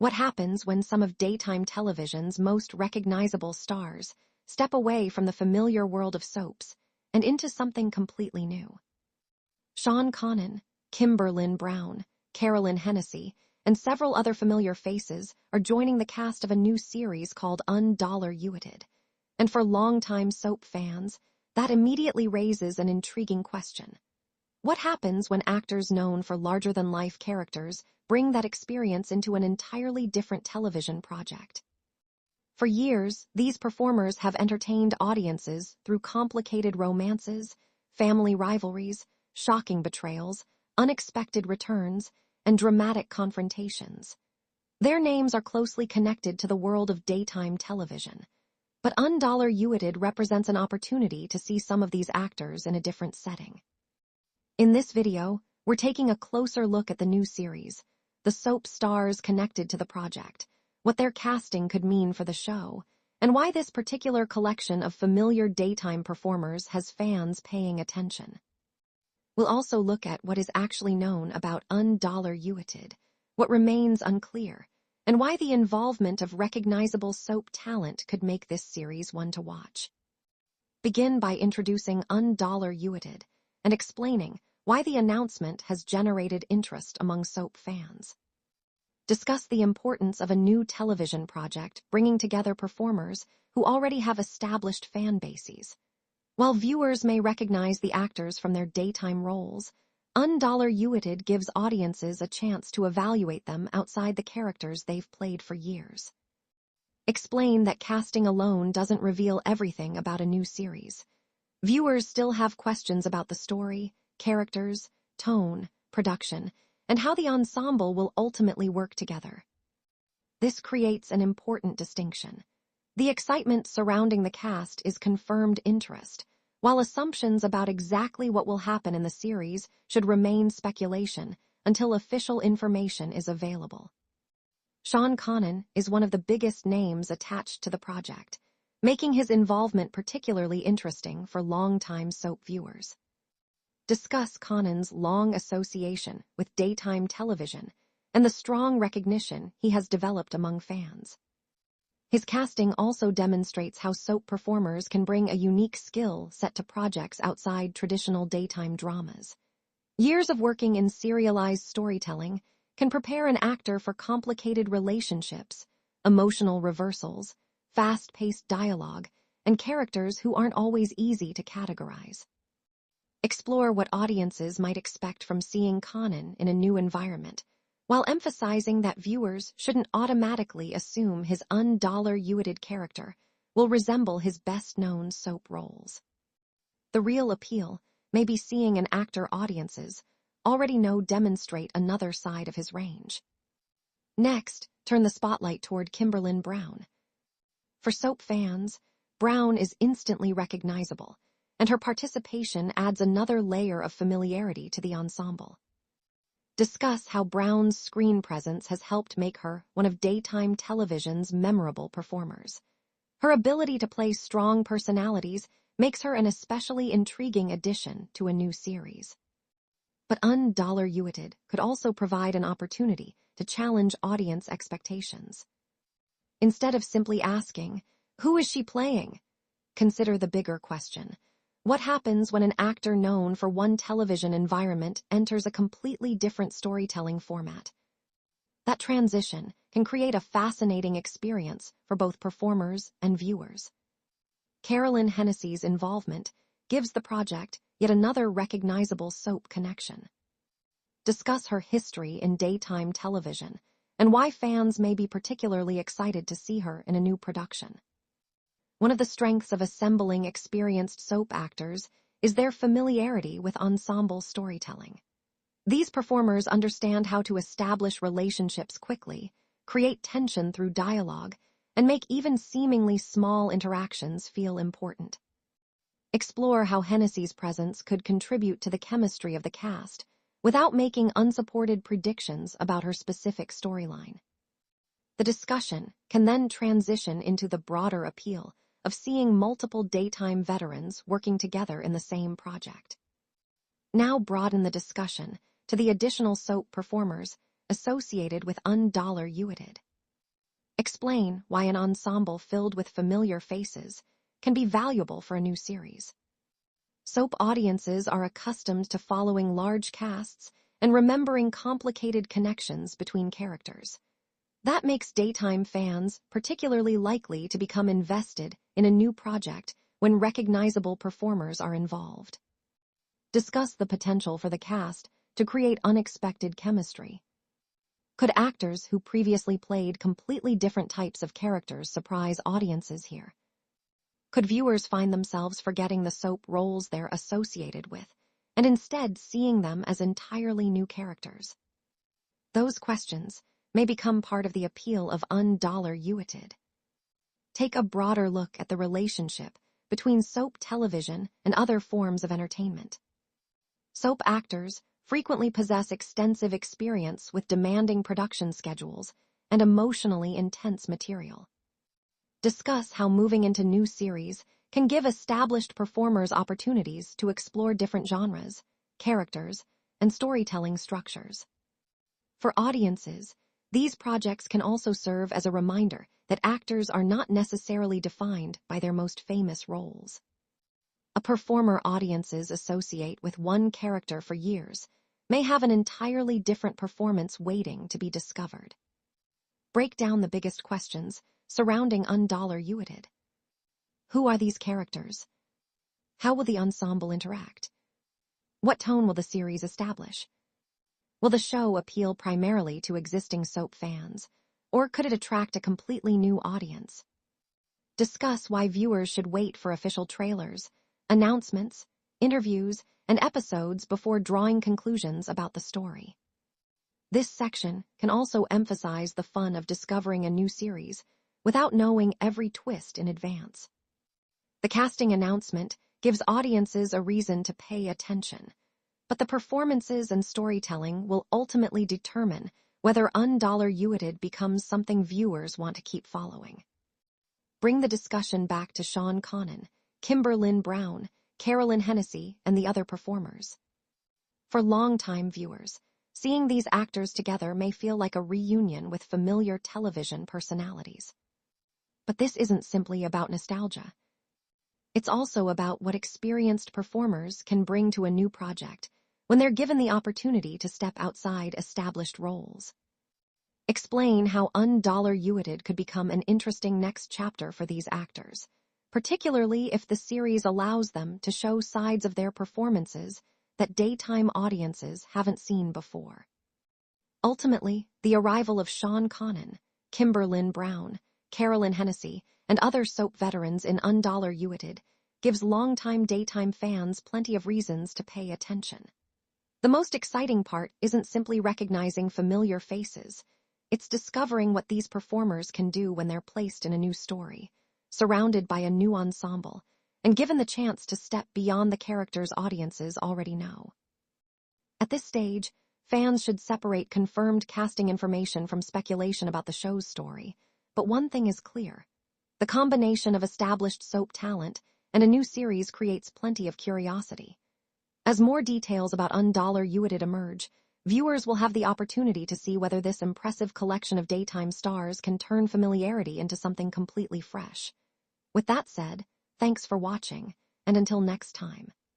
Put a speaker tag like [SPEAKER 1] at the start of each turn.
[SPEAKER 1] What happens when some of daytime television's most recognizable stars step away from the familiar world of soaps and into something completely new? Kanan, Kimberlin Brown, Carolyn Hennesy, and several other familiar faces are joining the cast of a new series called Unsuited. And for longtime soap fans, that immediately raises an intriguing question. What happens when actors known for larger-than-life characters bring that experience into an entirely different television project? For years, these performers have entertained audiences through complicated romances, family rivalries, shocking betrayals, unexpected returns, and dramatic confrontations. Their names are closely connected to the world of daytime television, but Unsuited represents an opportunity to see some of these actors in a different setting. In this video, we're taking a closer look at the new series, the soap stars connected to the project, what their casting could mean for the show, and why this particular collection of familiar daytime performers has fans paying attention. We'll also look at what is actually known about Unsuited, what remains unclear, and why the involvement of recognizable soap talent could make this series one to watch. Begin by introducing Unsuited and explaining why the announcement has generated interest among soap fans. Discuss the importance of a new television project bringing together performers who already have established fan bases. While viewers may recognize the actors from their daytime roles, Unsuited gives audiences a chance to evaluate them outside the characters they've played for years. Explain that casting alone doesn't reveal everything about a new series. Viewers still have questions about the story, characters, tone, production, and how the ensemble will ultimately work together. This creates an important distinction. The excitement surrounding the cast is confirmed interest, while assumptions about exactly what will happen in the series should remain speculation until official information is available. Kanan is one of the biggest names attached to the project, making his involvement particularly interesting for longtime soap viewers. Discuss Kanan's long association with daytime television and the strong recognition he has developed among fans. His casting also demonstrates how soap performers can bring a unique skill set to projects outside traditional daytime dramas. Years of working in serialized storytelling can prepare an actor for complicated relationships, emotional reversals, fast-paced dialogue, and characters who aren't always easy to categorize. Explore what audiences might expect from seeing Kanan in a new environment, while emphasizing that viewers shouldn't automatically assume his Unsuited character will resemble his best-known soap roles. The real appeal may be seeing an actor audiences already know demonstrate another side of his range. Next, turn the spotlight toward Kimberlin Brown. For soap fans, Brown is instantly recognizable, and her participation adds another layer of familiarity to the ensemble. Discuss how Brown's screen presence has helped make her one of daytime television's memorable performers. Her ability to play strong personalities makes her an especially intriguing addition to a new series. But Unsuited could also provide an opportunity to challenge audience expectations. Instead of simply asking, "Who is she playing?" consider the bigger question. What happens when an actor known for one television environment enters a completely different storytelling format? That transition can create a fascinating experience for both performers and viewers. Carolyn Hennesy's involvement gives the project yet another recognizable soap connection. Discuss her history in daytime television and why fans may be particularly excited to see her in a new production. One of the strengths of assembling experienced soap actors is their familiarity with ensemble storytelling. These performers understand how to establish relationships quickly, create tension through dialogue, and make even seemingly small interactions feel important. Explore how Hennessy's presence could contribute to the chemistry of the cast without making unsupported predictions about her specific storyline. The discussion can then transition into the broader appeal of seeing multiple daytime veterans working together in the same project. Now broaden the discussion to the additional soap performers associated with Unsuited. Explain why an ensemble filled with familiar faces can be valuable for a new series. Soap audiences are accustomed to following large casts and remembering complicated connections between characters. That makes daytime fans particularly likely to become invested in a new project when recognizable performers are involved. Discuss the potential for the cast to create unexpected chemistry. Could actors who previously played completely different types of characters surprise audiences here? Could viewers find themselves forgetting the soap roles they're associated with, and instead seeing them as entirely new characters? Those questions may become part of the appeal of Uited. Take a broader look at the relationship between soap television and other forms of entertainment. Soap actors frequently possess extensive experience with demanding production schedules and emotionally intense material. Discuss how moving into new series can give established performers opportunities to explore different genres, characters, and storytelling structures. For audiences, these projects can also serve as a reminder that actors are not necessarily defined by their most famous roles. A performer audiences associate with one character for years may have an entirely different performance waiting to be discovered. Break down the biggest questions surrounding Uited. Who are these characters? How will the ensemble interact? What tone will the series establish? Will the show appeal primarily to existing soap fans, or could it attract a completely new audience? Discuss why viewers should wait for official trailers, announcements, interviews, and episodes before drawing conclusions about the story. This section can also emphasize the fun of discovering a new series without knowing every twist in advance. The casting announcement gives audiences a reason to pay attention, but the performances and storytelling will ultimately determine whether Uited becomes something viewers want to keep following. Bring the discussion back to Kanan Un, Kimberlin Brown, Carolyn Hennesy, and the other performers. For longtime viewers, seeing these actors together may feel like a reunion with familiar television personalities. But this isn't simply about nostalgia. It's also about what experienced performers can bring to a new project when they're given the opportunity to step outside established roles. Explain how Uited could become an interesting next chapter for these actors, particularly if the series allows them to show sides of their performances that daytime audiences haven't seen before. Ultimately, the arrival of Kanan Un, Kimberlin Brown, Carolyn Hennesy, and other soap veterans in Uited gives longtime daytime fans plenty of reasons to pay attention. The most exciting part isn't simply recognizing familiar faces. It's discovering what these performers can do when they're placed in a new story, surrounded by a new ensemble, and given the chance to step beyond the characters audiences already know. At this stage, fans should separate confirmed casting information from speculation about the show's story, but one thing is clear. The combination of established soap talent and a new series creates plenty of curiosity. As more details about Uited emerge, viewers will have the opportunity to see whether this impressive collection of daytime stars can turn familiarity into something completely fresh. With that said, thanks for watching, and until next time.